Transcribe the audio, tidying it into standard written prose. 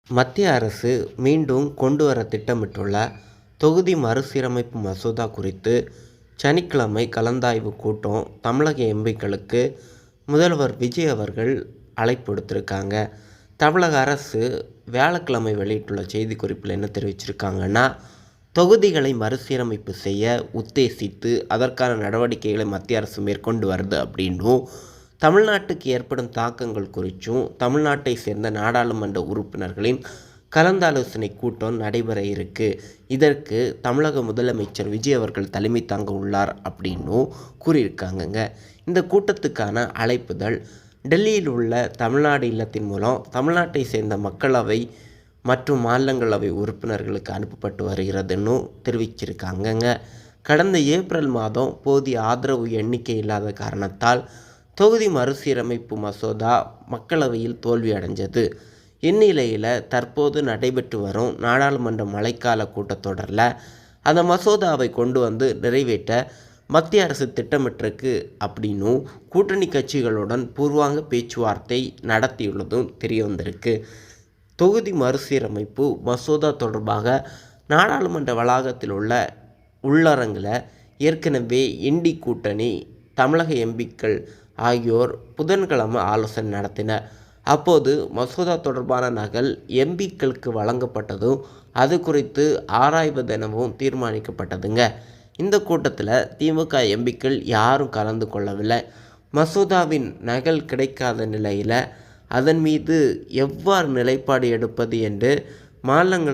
மத்திய அரசு மீண்டும் கொண்டு வர திட்டமிட்டுள்ள தொகுதி மறுசீரமைப்பு மசோதா குறித்து சனிக்கிழமை கலந்தாய்வு கூட்டம் தமிழக எம்பிக்களுக்கு முதல்வர் விஜய் அவர்கள் அழைப்பு விடுத்திருக்காங்க. தமிழக அரசு வியாழக்கிழமை வெளியிட்டுள்ள செய்திக்குறிப்பில் என்ன தெரிவிச்சிருக்காங்கன்னா, தொகுதிகளை மறுசீரமைப்பு செய்ய உத்தேசித்து அதற்கான நடவடிக்கைகளை மத்திய அரசு மேற்கொண்டு வருது அப்படின்னும், தமிழ்நாட்டுக்கு ஏற்படும் தாக்கங்கள் குறித்தும் தமிழ்நாட்டை சேர்ந்த நாடாளுமன்ற உறுப்பினர்களின் கலந்தாலோசனை கூட்டம் நடைபெற இருக்கு. இதற்கு தமிழக முதலமைச்சர் விஜய் அவர்கள் தலைமை தாங்க உள்ளார் அப்படின்னும் கூறியிருக்காங்கங்க. இந்த கூட்டத்துக்கான அழைப்புதல் டெல்லியில் உள்ள தமிழ்நாடு இல்லத்தின் மூலம் தமிழ்நாட்டை சேர்ந்த மக்களவை மற்றும் மாநிலங்களவை உறுப்பினர்களுக்கு அனுப்பப்பட்டு வருகிறதுன்னு தெரிவிச்சிருக்காங்கங்க. கடந்த ஏப்ரல் மாதம் போதிய ஆதரவு எண்ணிக்கை இல்லாத காரணத்தால் தொகுதி மறுசீரமைப்பு மசோதா மக்களவையில் தோல்வி அடைஞ்சது. இந்நிலையில் தற்போது நடைபெற்று வரும் நாடாளுமன்ற மழைக்கால கூட்டத்தொடரில் அந்த மசோதாவை கொண்டு வந்து நிறைவேற்ற மத்திய அரசு திட்டமிட்டிருக்கு அப்படின்னும் கூட்டணி கட்சிகளுடன் பூர்வாங்க பேச்சுவார்த்தை நடத்தியுள்ளதும் தெரிய வந்திருக்கு. தொகுதி மறுசீரமைப்பு மசோதா தொடர்பாக நாடாளுமன்ற வளாகத்தில் உள்ள உள்ளரங்கில் ஏற்கனவே இண்டி கூட்டணி தமிழக எம்பிக்கள் ஆகியோர் புதன்கிழமை ஆலோசனை நடத்தினர். அப்போது மசோதா தொடர்பான நகல் எம்பிக்களுக்கு வழங்கப்பட்டதும் அது குறித்து ஆராய்வதெனவும் தீர்மானிக்கப்பட்டதுங்க. இந்த கூட்டத்தில் திமுக எம்பிக்கள் யாரும் கலந்து கொள்ளவில்லை. மசோதாவின் நகல் கிடைக்காத நிலையில் அதன் மீது எவ்வாறு நிலைப்பாடு எடுப்பது என்று